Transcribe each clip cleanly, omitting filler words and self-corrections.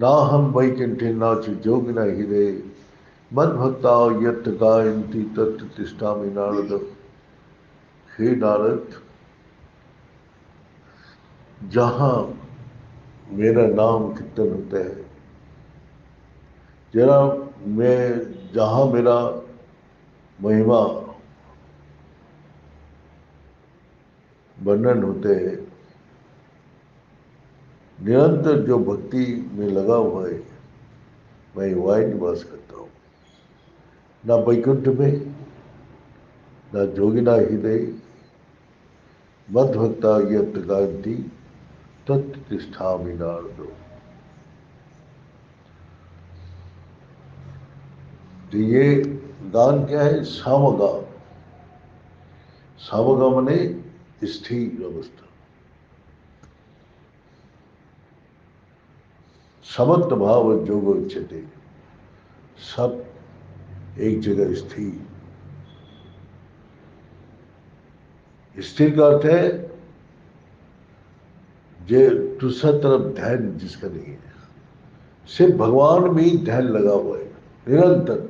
नाहं वैकुंठे नाच जोगिना हिरे मद्भक्ता यत् गायन्ति तत् तिष्ठामि नारद। हे नारद, जहाँ मेरा नाम कीर्तन होता है, जरा मैं जहाँ मेरा महिमा वर्णन होते हैं, निरंतर जो भक्ति में लगा हुआ है, मैं वहीं निवास करता हूँ। ना वैकुंठ में, ना जोगिना हृदय, मद्भक्ता यत् गायन्ति तत् तिष्ठामि नारद। तो ये गान क्या है? सामगा। सामगा मने स्थिर अवस्था। समत्त भाव जोग उच्यते, सब एक जगह स्थिर। स्थिर का अर्थ है जे दूसरा तरफ ध्यान जिसका नहीं है, सिर्फ भगवान में ही ध्यान लगा हुआ है निरंतर,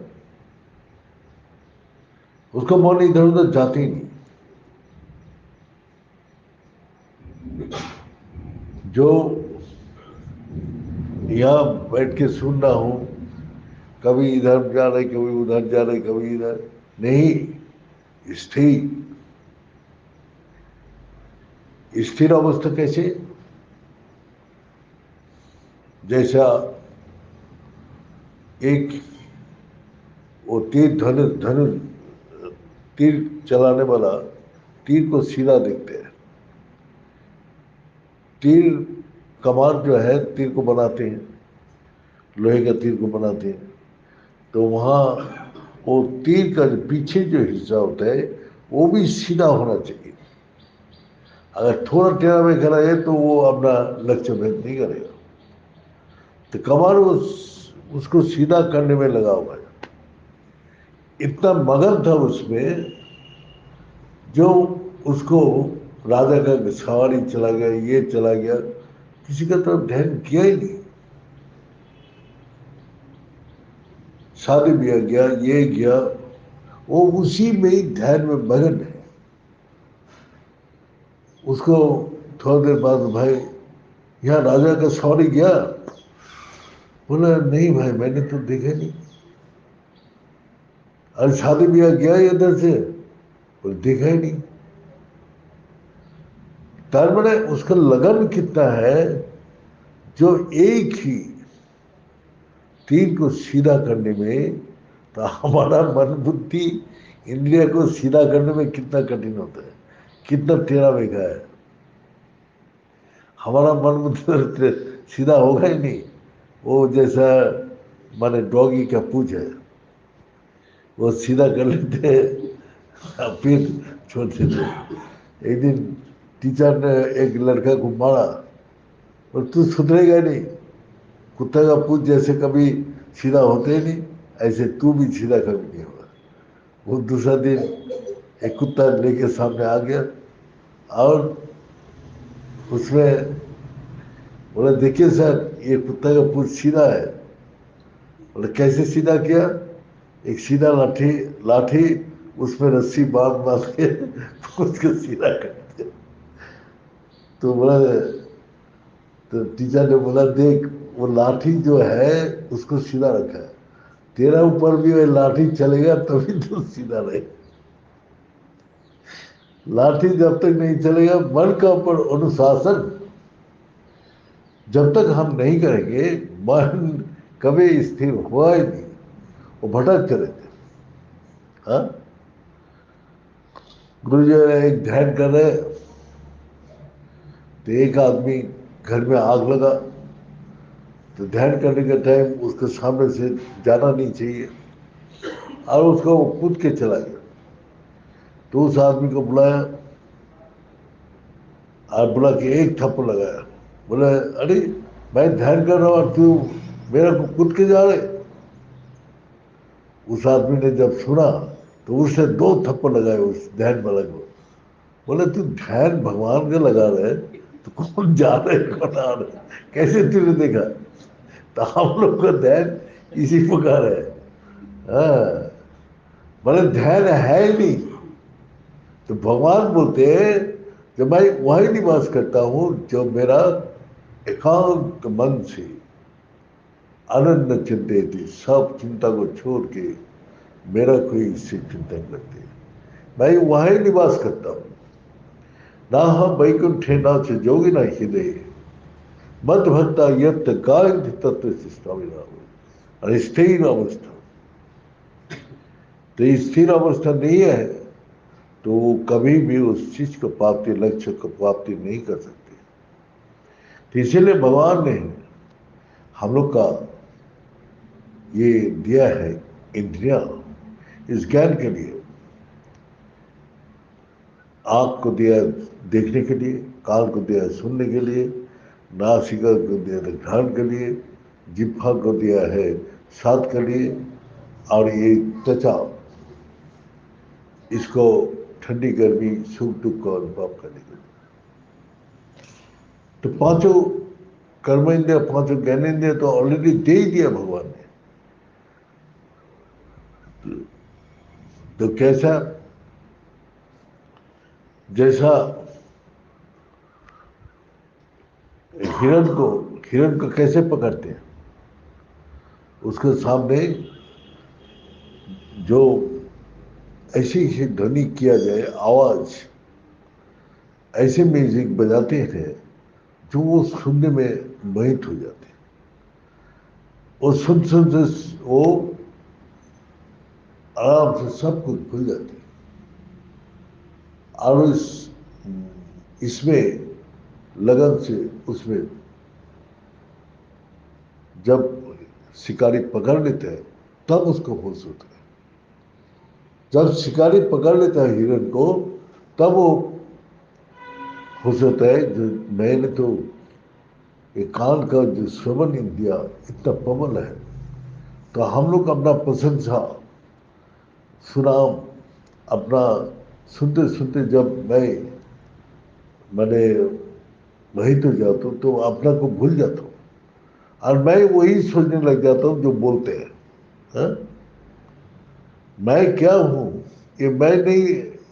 उसका मन इधर उधर जाते ही नहीं। जो यहाँ बैठ के सुन रहा हूं, कभी इधर जा रहे, कभी उधर जा रहे, कभी इधर नहीं, स्थिर। स्थिर अवस्था कैसे? जैसा एक वो तीर धनुष तीर चलाने वाला तीर को सीधा देखते हैं। तीर कमान जो है तीर को बनाते हैं, लोहे का तीर को बनाते हैं, तो वहाँ वो तीर का पीछे जो हिस्सा होता है वो भी सीधा होना चाहिए। अगर थोड़ा टेढ़ा में खड़ा है तो वो अपना लक्ष्य भेद नहीं करेगा। तो कमान उसको सीधा करने में लगा हुआ है। इतना मगन था उसमें, जो उसको राजा का सवारी चला गया, ये चला गया, किसी का तरफ ध्यान किया ही नहीं। शादी ब्याह गया, ये गया, वो उसी में ही ध्यान में मगन है। उसको थोड़ी देर बाद, भाई यहाँ राजा का सवारी गया? बोला नहीं भाई, मैंने तो देखा नहीं। अरे शादी ब्याह गया इधर से? बोले देखा ही नहीं। तार मैंने उसका लगन कितना है, जो एक ही तीर को सीधा करने में, तो हमारा मन बुद्धि इंद्रिय को सीधा करने में कितना कठिन होता है, कितना टेढ़ा बेखा है। हमारा मन बुद्धि सीधा होगा ही नहीं। वो जैसा माने डॉगी का पूंछ है, वो सीधा कर लेते हैं, फिर छोड़ देते। एक दिन टीचर ने एक लड़का को मारा, और तू सुधरेगा नहीं, कुत्ते का पूंछ जैसे कभी सीधा होते ही नहीं, ऐसे तू भी सीधा कभी नहीं होगा। वो दूसरा दिन एक कुत्ता लेके सामने आ गया, और उसमें बोला देखिए सर, ये कुत्ता का पूंछ सीधा है। बोले कैसे सीधा किया? एक सीधा लाठी लाठी उसमें रस्सी बांध बांध के उसको सीधा कर दिया। तो बोला, तो टीचर ने बोला देख, वो लाठी जो है उसको सीधा रखा है, तेरा ऊपर भी वो लाठी चलेगा तभी तो सीधा रहे। लाठी जब तक नहीं चलेगा, मन का ऊपर अनुशासन जब तक हम नहीं करेंगे, मन कभी स्थिर हुआ ही नहीं, वो भटकते रहते। हाँ, गुरु जी एक ध्यान कर रहे, तो एक आदमी घर में आग लगा, तो ध्यान करने के टाइम उसके सामने से जाना नहीं चाहिए, और उसको वो कूद के चला गया। तो उस आदमी को बुलाया, और बुला के एक थप्पड़ लगाया। बोले अरे मैं ध्यान कर रहा हूँ और तू मेरा को कूद के जा रहे। उस आदमी ने जब सुना तो उसने दो थप्पड़ लगाए उस ध्यान वाला को। बोले तू ध्यान भगवान का लगा रहे, तो कौन जा रहा है कौन आ रहा है, कैसे तूने देखा? तो हम लोग का ध्यान इसी प्रकार है। हाँ, मतलब ध्यान है ही नहीं। तो भगवान बोलते हैं जब मैं वही निवास करता हूँ जो मेरा एकांत मन से अनन्य चिंतित, सब चिंता को छोड़ के मेरा कोई इससे चिंतन करते हैं, मैं वही निवास करता हूँ। ना हम वैकुंठे ना से जोगी ना हृदय मत भक्ता यत्त गायंत तत्व स्थाविना, और स्थिर अवस्था। तो स्थिर अवस्था नहीं है तो वो कभी भी उस चीज को प्राप्ति, लक्ष्य को प्राप्ति नहीं कर सकते। तो इसीलिए भगवान ने हम लोग का ये दिया है इंद्रिया इस ज्ञान के लिए। आँख को दिया देखने के लिए, कान को दिया सुनने के लिए, नासिका को दिया घ्राण के लिए, जिह्वा को दिया है स्वाद के लिए, और ये त्वचा इसको ठंडी गर्मी सुख दुख को अनुभव करने के लिए। तो पांचों कर्म इंद्रिय, पांचों ज्ञानेन्द्रिय तो ऑलरेडी दे ही दिया भगवान ने। तो कैसा, जैसा हिरण को कैसे पकड़ते हैं, उसके सामने जो ऐसी ऐसी ध्वनि किया जाए, आवाज ऐसे म्यूजिक बजाते हैं जो वो सुनने में मोहित हो जाते हैं। वो सुन सुन से वो आराम से सब कुछ भूल जाती है। और इसमें लगन से उसमें जब शिकारी पकड़ लेते हैं तब उसको होश होता है। जब शिकारी पकड़ लेता है हिरण को तब वो होश होता है जो मैंने तो ये कान का जो श्रवण इंद्रिया इतना प्रबल है। तो हम लोग अपना प्रशंसा सुना, अपना सुनते सुनते जब मैंने वही तो जाता हूँ तो अपना को भूल जाता हूँ, और मैं वही सोचने लग जाता हूँ जो बोलते हैं। हाँ? मैं क्या हूँ ये मैं नहीं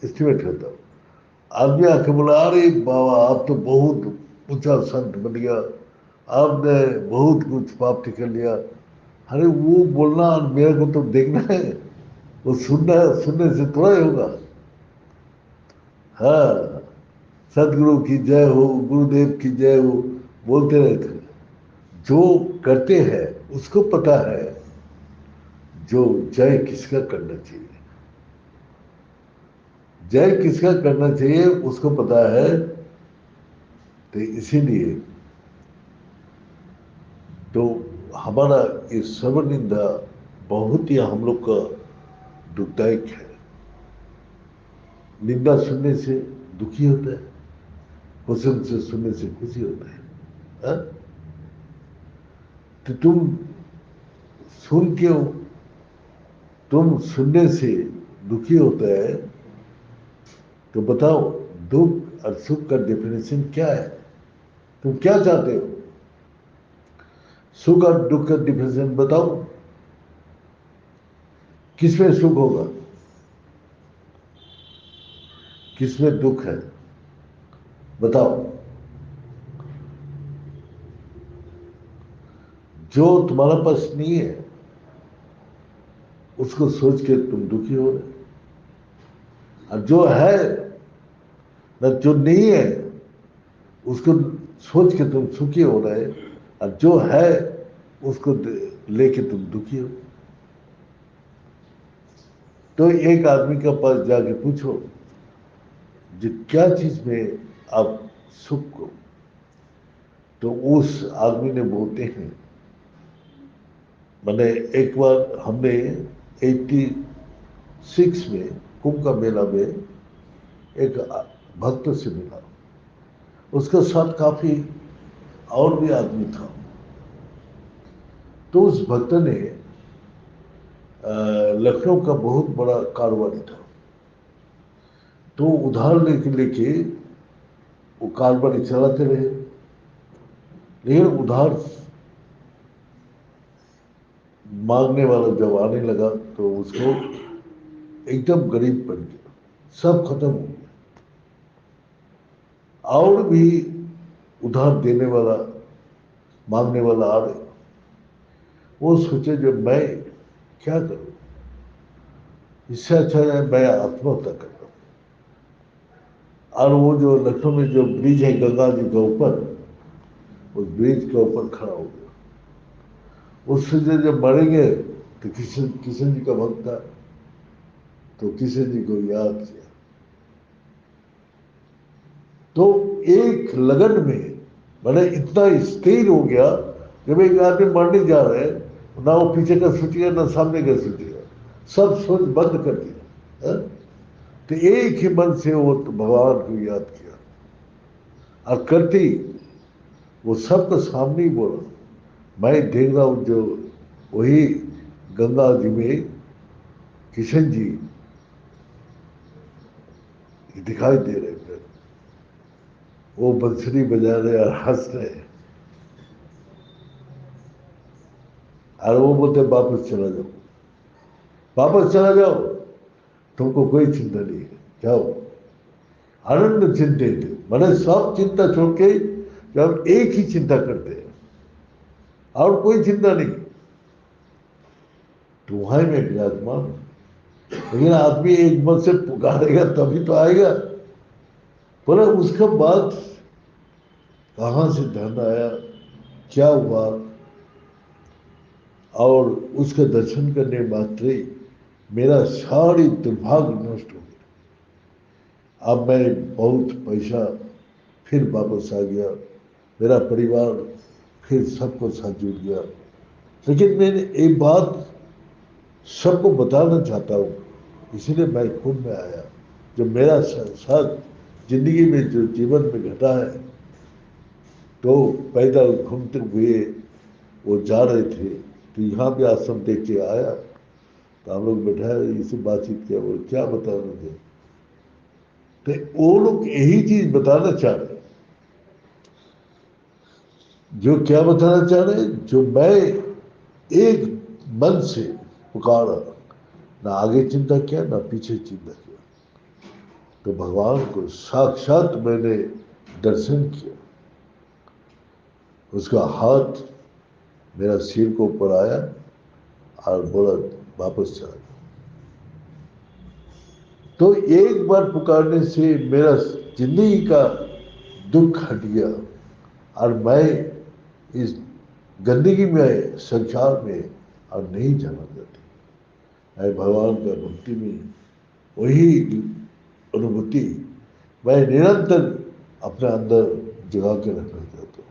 एस्टिमेट करता हूँ। आदमी आके बोला अरे बाबा आप तो बहुत ऊंचा संत बन गया, आपने बहुत कुछ प्राप्त कर लिया। अरे वो बोलना और मेरे को तो देखना है, वो सुनने से थोड़ा ही होगा। हाँ, सदगुरु की जय हो, गुरुदेव की जय हो बोलते रहते। जो करते हैं उसको पता है जो जय किसका करना चाहिए, जय किसका करना चाहिए उसको पता है। तो इसीलिए तो हमारा ये सर्व निंदा बहुत ही हम लोग का दुखदायक है। निंदा सुनने से दुखी होता है, पसंद से सुनने से खुशी होता है। हाँ? तो सुन क्यों तुम सुनने से दुखी होता है? तो बताओ दुख और सुख का डेफिनेशन क्या है? तुम क्या चाहते हो? सुख और दुख का डेफिनेशन बताओ। किसमें सुख होगा, किसमें दुख है, बताओ। जो तुम्हारा पास नहीं है उसको सोच के तुम दुखी हो रहे, और जो है न जो नहीं है उसको सोच के तुम सुखी हो रहे, और जो है उसको लेके तुम दुखी हो। तो एक आदमी के पास जाके पूछो जो क्या चीज में आप सुख को, तो उस आदमी ने बोलते हैं। मैंने एक बार हमने 86 में कुंभ का मेला में एक भक्त से मिला, उसके साथ काफी और भी आदमी था। तो उस भक्त ने लखनऊ का बहुत बड़ा कारोबारी था। तो उधार लेके लेके वो कारोबारी चलाते रहे, लेकिन उधार मांगने वाला जब आने लगा तो उसको एकदम गरीब बन गया, सब खत्म हो गया। और भी उधार देने वाला मांगने वाला आ रहे, वो सोचे जब मैं क्या करूं, इससे अच्छा है मैं आत्महत्या कर लूं। और वो जो लखनऊ में जो ब्रिज है गंगा जी के ऊपर, उस ब्रिज के ऊपर खड़ा हो गया। उससे जब मरेंगे तो किशन किशन जी का भक्त था, तो किशन जी को याद किया। तो एक लगन में मैंने इतना स्थिर हो गया, जब एक आदमी मरने जा रहे हैं, ना वो पीछे का सोचेगा ना सामने का सोचेगा, सब सोच बंद कर दिया है? तो एक ही मन से वो तो भगवान को याद किया और करती वो सबके सामने ही बोला, मैं देख रहा हूं जो वही गंगा जी में किशन जी दिखाई दे रहे थे, वो बंसुरी बजा रहे और हंस रहे हैं। और वो बोलते वापस चला जाओ, वापस चला जाओ, तुमको कोई चिंता नहीं है, जाओ। आनंद चिंतित, मैंने सब चिंता छोड़ के जब एक ही चिंता करते हैं और कोई चिंता नहीं, तो वहां में विराजमान हूं। लेकिन आदमी एक मन से पुकारेगा तभी तो आएगा। बोला उसका बाद कहां से धन आया, क्या हुआ, और उसके दर्शन करने मात्र ही मेरा सारी दुर्भाग्य नष्ट हो गया। अब मैं बहुत पैसा फिर वापस आ गया, मेरा परिवार फिर सबको साथ जुड़ गया। लेकिन मैंने एक बात सबको बताना चाहता हूँ, इसलिए मैं कुंभ में आया। जो मेरा साथ जिंदगी में जो जीवन में घटा है, तो पैदल घूमते हुए वो जा रहे थे, तो यहाँ भी आश्रम देख के आया, तो हम लोग बैठाए इसे बातचीत किया, वो क्या बताना थे, तो वो लोग यही चीज बताना चाह रहे, जो क्या बताना चाह रहे, जो मैं एक मन से पुकारा, ना आगे चिंता किया ना पीछे चिंता किया, तो भगवान को साक्षात मैंने दर्शन किया। उसका हाथ मेरा सिर को ऊपर आया और बोला वापस चला जाओ। तो एक बार पुकारने से मेरा जिंदगी का दुख हट गया, और मैं इस गंदगी में संसार में और नहीं जाना चाहती। मैं भगवान का भक्ति में वही अनुभूति मैं निरंतर अपने अंदर जगा के रखना चाहता हूँ।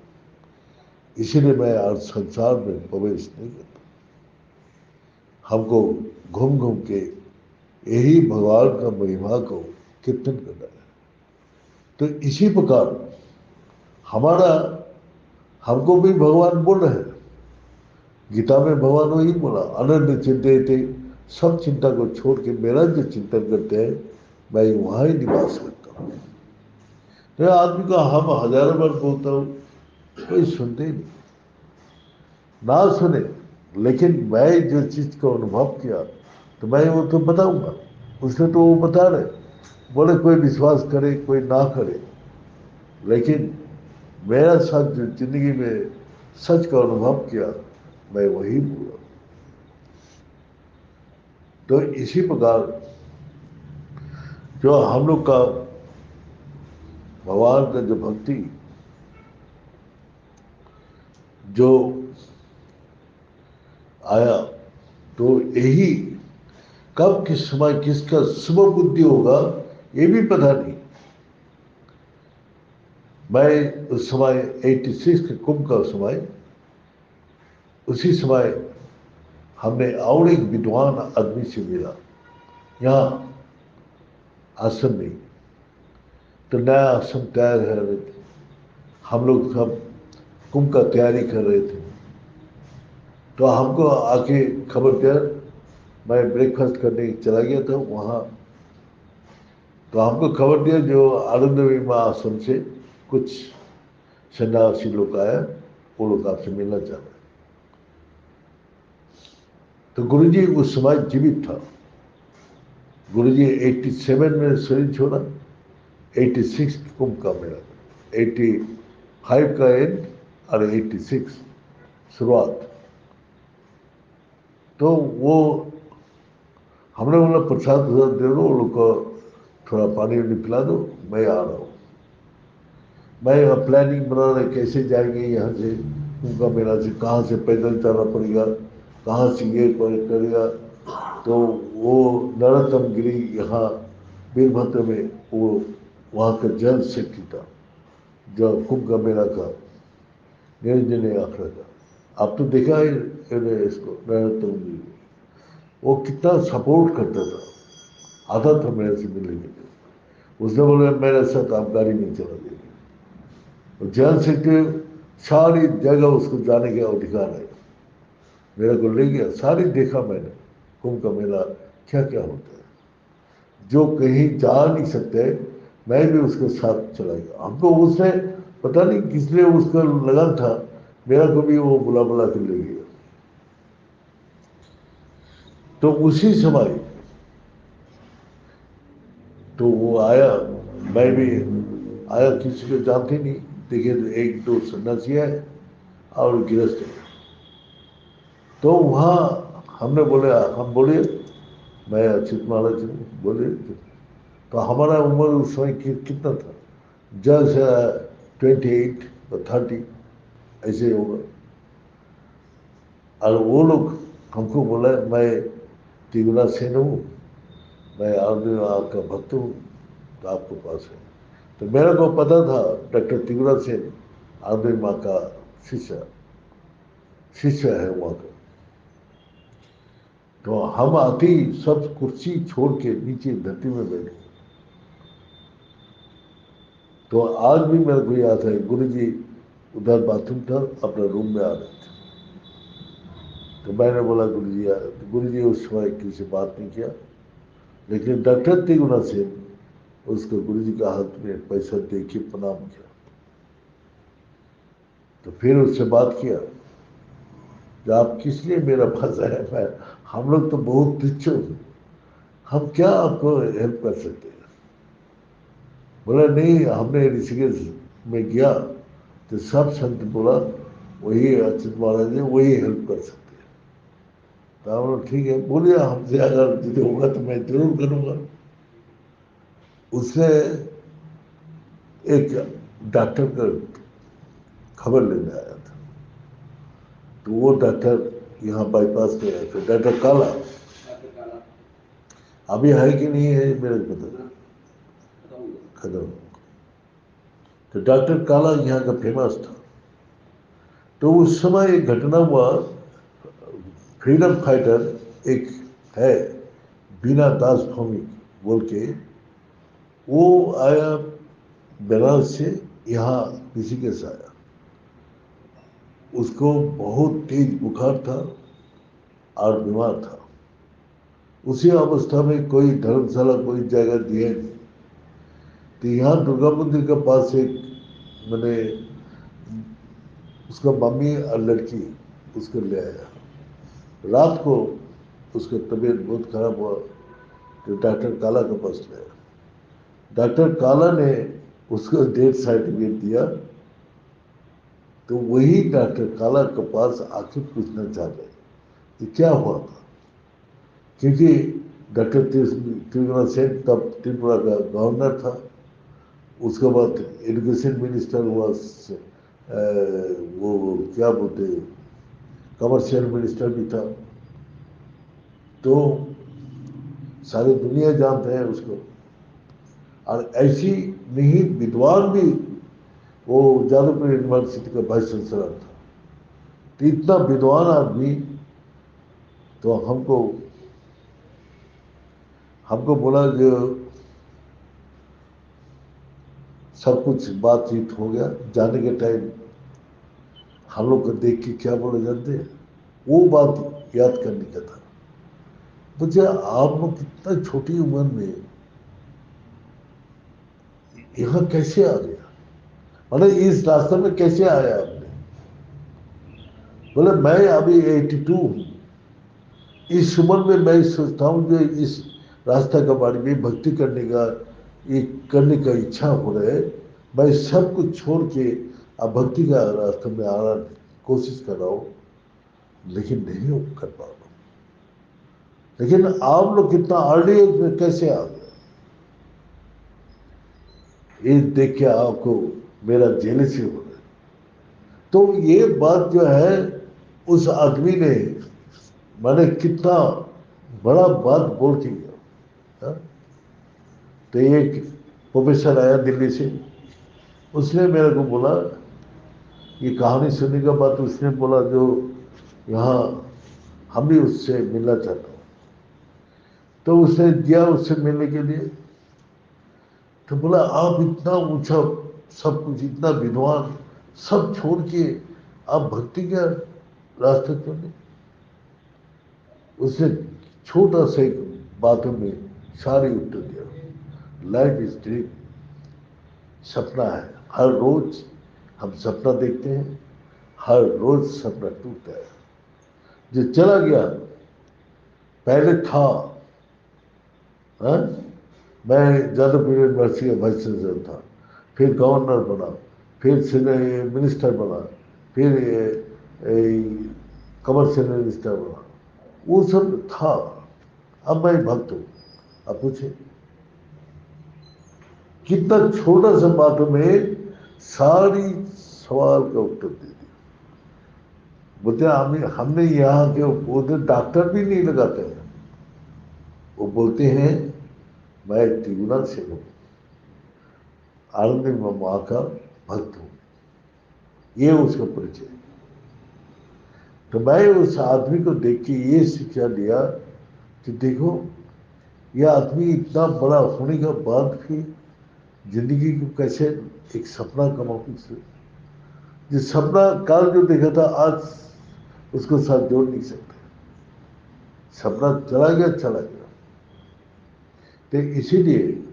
इसीलिए मैं आज संसार में प्रवेश नहीं करता। हमको घूम घूम के यही भगवान का महिमा को कीर्तन करना है। तो इसी प्रकार हमारा हमको भी भगवान बोल रहे हैं, गीता में भगवान वही बोला, अनन्य चिंतित थे, सब चिंता को छोड़ के मेरा जो चिंतन करते हैं, मैं वहां ही निवास करता हूँ। तो आदमी को हम हजारों बार बोलता हूँ, कोई सुनते ही नहीं, ना सुने, लेकिन मैं जो चीज को अनुभव किया तो मैं वो तो बताऊंगा। उसने तो वो बता रहे, बोले कोई विश्वास करे कोई ना करे, लेकिन मेरा साथ जो जिंदगी में सच का अनुभव किया, मैं वही बोला। तो इसी प्रकार जो हम लोग का भगवान का जो भक्ति जो आया, तो यही कब किस समय किसका शुभ बुद्धि होगा ये भी पता नहीं। मैं उस समय 86 के कुंभ का समय, उसी समय हमने और एक विद्वान आदमी से मिला यहाँ आश्रम में। तो नया आश्रम तैयार कर रहे थे, हम लोग सब कुंभ का तैयारी कर रहे थे। तो हमको आके खबर दिया, मैं ब्रेकफास्ट करने चला गया था वहाँ, तो हमको खबर दिया जो आनंद विमा आश्रम से कुछ सन्यासी लोग आया, वो लोग आपसे मिलना चाह रहे। तो गुरुजी उस समय जीवित था। गुरुजी 87 में शरीर छोड़ा, 86 कुंभ का मेला, 85 का एंड और 86 शुरुआत। तो वो हमने बोला प्रसाद प्रसाद दे दो, वो लोग को थोड़ा पानी वानी पिला दो, मैं आ रहा हूँ। मैं प्लानिंग बना रहे कैसे जाएंगे यहाँ से कुंभ का मेला से, कहाँ से पैदल चलना पड़ेगा, कहाँ से ये करेगा। तो वो नरोत्तम गिरी यहाँ वीरभद्र में, वो वहाँ का जल शक्ति था जो कुंभ का मेला का निरंजन आखड़ा का। आप तो देखा है इसको नरोत्तम गिरी, वो कितना सपोर्ट करता था, आता था मेरे से मिलने के लिए। उसने बोला मेरे साथ आप गाड़ी में चला जाइए, जल शक्ति सारी जगह उसको जाने का अधिकार है। मेरे को ले गया, सारी देखा मैंने कुंभ का मेला क्या क्या होता है, जो कहीं जा नहीं सकते मैं भी उसके साथ चला गया। हमको उसने पता नहीं किस लिए उसका लगन था, मेरा को भी वो बुला बुला के ले गया। तो उसी समय तो वो आया, मैं भी आया, किसी को जानते नहीं, देखिए तो एक दो सन्यासी है और गृहस्थ है। तो वहाँ हमने बोले, हम बोले मैं अच्युत महाराज हूँ, बोले तो हमारा उम्र उस समय कितना था, जस्ट 28 और 30 ऐसे होगा। और वो लोग हमको बोला मैं तिगुना सेन हूँ, मैं आनंद आपका भक्त हूँ, तो आपके पास है। तो मेरे को पता था डॉक्टर तिगुना सेन आनंद माँ का शिष्य शिष्य है वहाँ का। तो हम आते ही सब कुर्सी छोड़ के नीचे धरती में बैठ गए। तो आज भी मेरे को याद है, गुरु जी उधर बाथरूम था, अपने रूम में आ रहे थे। तो मैंने बोला गुरु जी यार, तो गुरु जी उस समय किसी से बात नहीं किया, लेकिन डॉक्टर तिगुना से उसको गुरु जी का हाथ में पैसा दे के प्रणाम किया। तो फिर उससे बात किया कि आप किस लिए मेरा पास आए, मैं हम लोग तो बहुत तुच्छ हूँ, हम क्या आपको हेल्प कर सकते हैं। बोला नहीं, हमने ऋषिकेश में गया तो सब संत बोला वही अच्युत महाराज जी वही हेल्प कर सकते हैं। तो हम लोग ठीक है, बोलिए हमसे अगर यदि होगा तो मैं जरूर करूँगा। उसने एक डॉक्टर का खबर लेने आया था, तो वो डॉक्टर यहाँ बाईपास पे है, तो डॉक्टर काला अभी है कि नहीं है मेरे को पता, खत्म। तो डॉक्टर काला यहाँ का फेमस था। तो उस समय एक घटना हुआ, फ्रीडम फाइटर एक है बीना दास भौमिक बोल के, वो आया बनारस से यहाँ ऋषिकेश आया। उसको बहुत तेज बुखार था और बीमार था। उसी अवस्था में कोई धर्मशाला कोई जगह दिया नहीं। तो यहाँ दुर्गा मंदिर के पास एक मैंने उसका मम्मी और लड़की उसको ले आया। रात को उसका तबीयत बहुत खराब हुआ, तो डॉक्टर काला के पास ले आया। डॉक्टर काला ने उसको डेथ सर्टिफिकेट दिया। तो वही डॉक्टर काला के पास आके पूछना चाह रहे कि क्या हुआ था, क्योंकि डॉक्टर त्रिपुरा सेन तब त्रिपुरा का गवर्नर था, उसके बाद एजुकेशन मिनिस्टर हुआ, वो क्या बोलते कमर्शियल मिनिस्टर भी था। तो सारी दुनिया जानते हैं उसको, और ऐसी नहीं विद्वान भी, वो जादवपुर यूनिवर्सिटी का वाइस चांसलर था। तो इतना विद्वान आदमी, तो हमको हमको बोला जो सब कुछ बातचीत हो गया, जाने के टाइम हम लोग को देख के क्या बोले जानते हैं, वो बात याद करने का था। मुझे आप लोग कितना छोटी उम्र में यहाँ कैसे आ गया, बोले इस रास्ते में कैसे आया आपने? बोले मैं अभी 82 हूँ, इस उम्र में मैं सोचता हूँ जो इस रास्ता के बारे में भक्ति करने का, ये करने का इच्छा हो रहा है, मैं सब कुछ छोड़ के अब भक्ति का रास्ते में आना कोशिश कर रहा हूँ, लेकिन नहीं हो कर पा रहा हूँ। लेकिन आप लोग कितना अर्ली एज में कैसे आ गए? ये देख के आपको मेरा जेलसी हो रहा है। तो ये बात जो है उस आदमी ने, मैंने कितना बड़ा बात बोल के गया। हाँ? तो एक प्रोफेसर आया दिल्ली से, उसने मेरे को बोला, ये कहानी सुनने के बाद उसने बोला जो यहाँ हम भी उससे मिलना चाहता हूँ। तो उसने दिया उससे मिलने के लिए। तो बोला आप इतना ऊंचा सब कुछ, इतना विद्वान, सब छोड़ के आप भक्ति का रास्ता चुने। उसने छोटा सा एक बातों में सारी उत्तर दिया। लाइफ इज ड्रीम, सपना है। हर रोज हम सपना देखते हैं, हर रोज सपना टूटता है। जो चला गया, पहले था, हाँ? मैं जादवपुर यूनिवर्सिटी का वाइस चांसलर था, फिर गवर्नर बना, फिर मिनिस्टर बना, फिर कमर्शियल मिनिस्टर बना, वो सब था। अब मैं भक्त हूँ। अब पूछे कितना छोटा सा बातों में सारी सवाल का उत्तर दे दिया। बोलते हमने हमने यहाँ के बोलते डॉक्टर भी नहीं लगाते हैं, वो बोलते हैं मैं ट्रिब्यूनल से हूँ, आनंद माँ का भक्त हूँ, ये उसका परिचय। तो मैं उस आदमी को देख के ये शिक्षा लिया कि देखो, यह आदमी इतना बड़ा होने के बाद भी जिंदगी को कैसे एक सपना कमाऊं, जो सपना काल जो देखा था आज उसको साथ जोड़ नहीं सकते। सपना चला गया, चला गया। तो इसीलिए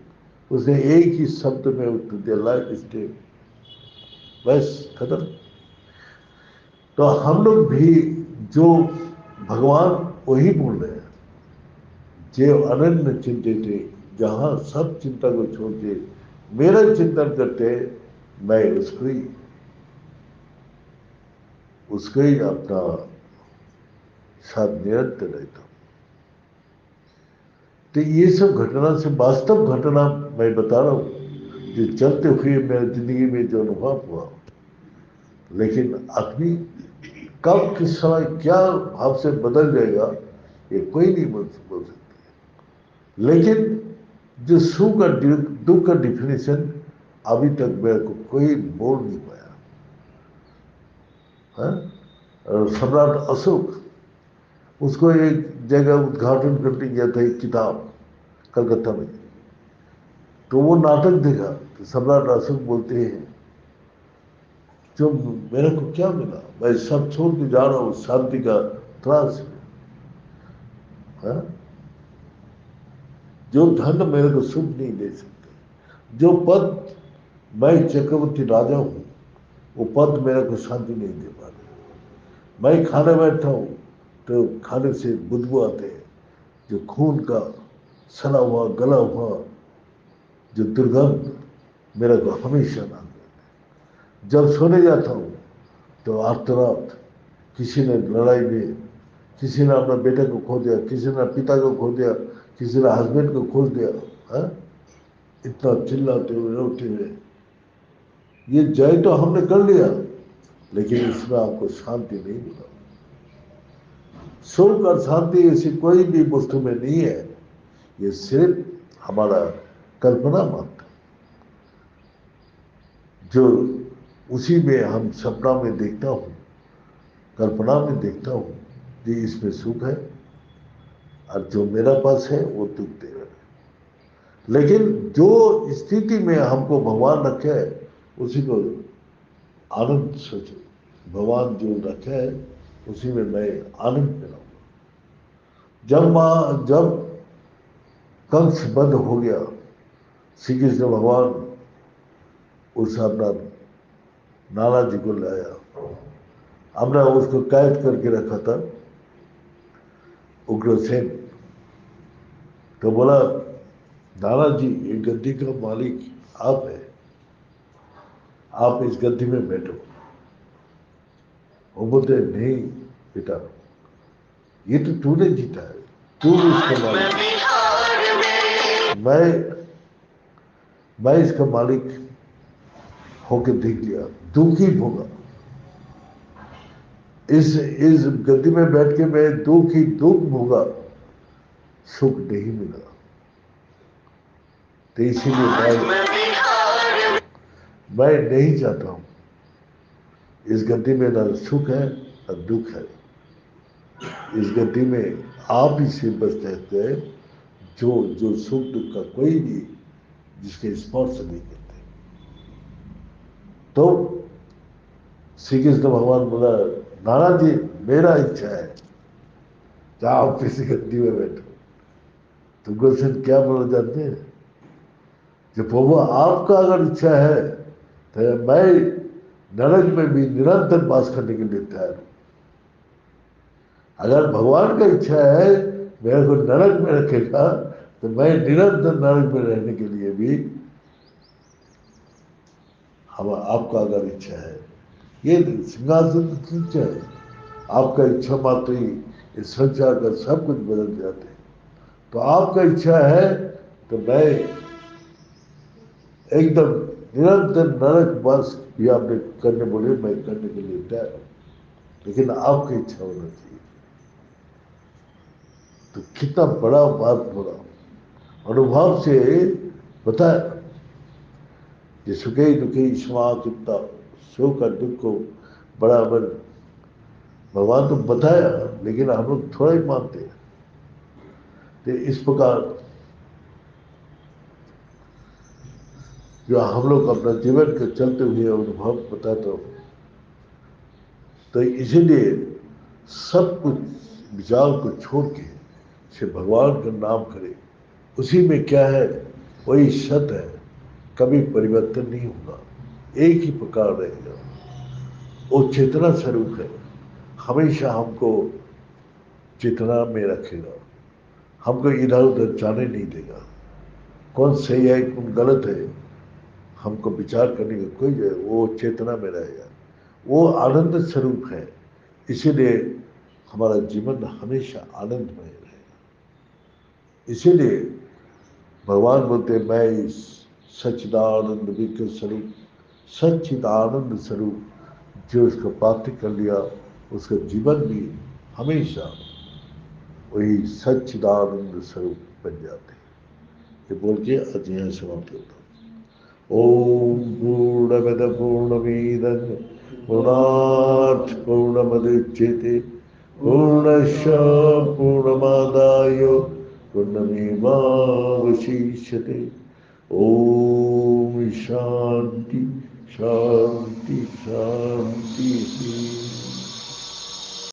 उसने एक ही शब्द में उत्तर दिया, लाइफ स्टेज, बस खत्म। तो हम लोग भी जो भगवान वही बोल रहे हैं, जो अनन्य चिंतित थे, जहां सब चिंता को छोड़ के मेरा चिंतन करते, मैं उसको ही अपना साथ निरंतर रहता हूं। तो ये सब घटना से, वास्तव घटना मैं बता रहा हूं, जो चलते हुए मेरी जिंदगी में जो अनुभव हुआ। लेकिन आदमी कब किस समय क्या भाव से बदल जाएगा, ये कोई नहीं बोल सकता। लेकिन जो सुख और दुख का डिफिनेशन अभी तक मेरे को कोई बोल नहीं पाया। हाँ? और सम्राट अशोक, उसको एक जगह उद्घाटन करने गया था एक किताब कलकत्ता में, तो वो नाटक देखा। तो सम्राट अशोक बोलते हैं जो मेरे को क्या मिला, मैं सब छोड़ के जा रहा हूँ शांति का तलाश में। हाँ? जो धन मेरे को सुख नहीं दे सकते, जो पद, मैं चक्रवर्ती राजा हूं, वो पद मेरे को शांति नहीं दे पा रहे। मैं खाने बैठा हूं तो खाने से बदबू आते हैं, जो खून का सना हुआ गला हुआ जो दुर्गंध मेरे को हमेशा ना दे। जब सोने जाता हूं तो आर्तनाद, किसी ने लड़ाई में, किसी ने अपना बेटे को खो दिया, किसी ने पिता को खो दिया, किसी ने हस्बैंड को खो दिया। हाँ? इतना चिल्लाते हुए रोते हुए, ये जय तो हमने कर लिया, लेकिन इसमें आपको शांति नहीं मिला। सुख और शांति ऐसी कोई भी वस्तु में नहीं है, ये सिर्फ हमारा कल्पना मात्र, जो उसी में हम सपना में देखता हूँ, कल्पना में देखता हूँ कि इसमें सुख है, और जो मेरा पास है वो दुख दे रहा है। लेकिन जो स्थिति में हमको भगवान रखे है, उसी को आनंद सोचो। भगवान जो रखे है उसी में मैं आनंद मिलाऊंगा। जब कंस बंद हो गया, श्री कृष्ण भगवान उस अपना नाना जी को लाया। हमने उसको कैद करके रखा था उग्रसेन। तो बोला, नाना जी ये गद्दी का मालिक आप है, आप इस गद्दी में बैठो। वो बोलते नहीं बेटा, ये तो तूने जीता है, तू इसका मालिक है। मैं इसका मालिक होके देख लिया, दुख ही भोगा। इस गद्दी में बैठ के मैं दुख ही दुख भोगा, सुख नहीं मिला। तो इसीलिए मैं नहीं चाहता हूं, इस गद्दी में ना सुख है ना दुख है। इस गद्दी में आप ही से बस रहते हैं जो जो सुख दुख का कोई भी जिसके स्पर्श नहीं करते। तो श्री कृष्ण भगवान बोला, नाराज जी मेरा इच्छा है कि आप किसी गद्दी में बैठो। तो गुलशन क्या बोला जानते हैं, कि प्रभु आपका अगर इच्छा है तो मैं नरक में भी निरंतर वास करने के लिए तैयार हूं। अगर भगवान का इच्छा है मेरे को नरक में रखेगा तो मैं निरंतर नरक में रहने के लिए भी, हम आपका अगर इच्छा है, ये सिंहासन की इच्छा है, आपका इच्छा मात्र ही इस संसार का सब कुछ बदल जाते हैं। तो आपका इच्छा है तो मैं एकदम निरंतर नरक वास भी आपने करने बोले, मैं करने के लिए तैयार हूं, लेकिन आपकी इच्छा होना चाहिए। तो कितना बड़ा बात बोला, अनुभव से बताया कि सुखे दुखे क्षमा कितना सुख और दुख को बराबर भगवान तो बताया, लेकिन हम लोग थोड़ा ही मानते हैं। तो इस प्रकार जो हम लोग अपना जीवन के चलते हुए अनुभव बताता हूं, तो इसीलिए सब कुछ विचार को छोड़ के से भगवान का नाम करे। उसी में क्या है, वही सत है, कभी परिवर्तन नहीं होगा, एक ही प्रकार रहेगा। वो चेतना स्वरूप है, हमेशा हमको चेतना में रखेगा, हमको इधर उधर जाने नहीं देगा। कौन सही है कौन गलत है हमको विचार करने की कोई है, वो चेतना में रहेगा, वो आनंद स्वरूप है। इसीलिए हमारा जीवन हमेशा आनंदमय रहेगा। इसीलिए भगवान बोलते मैं इस सच्चिदानंद विग्रह स्वरूप, सच्चिदानंद स्वरूप जो इसको प्राप्त कर लिया, उसका जीवन भी हमेशा वही सच्चिदानंद स्वरूप बन जाते हैं। ये बोल के आज यहाँ समाप्त होता हूँ। ओम पूर्णमद पूर्णमीदं पूर्णात् पूर्णमुदच्यते पूर्णस्य पूर्णमादाय पूर्णमेवावशिष्यते। ओम शांति शांति शांति।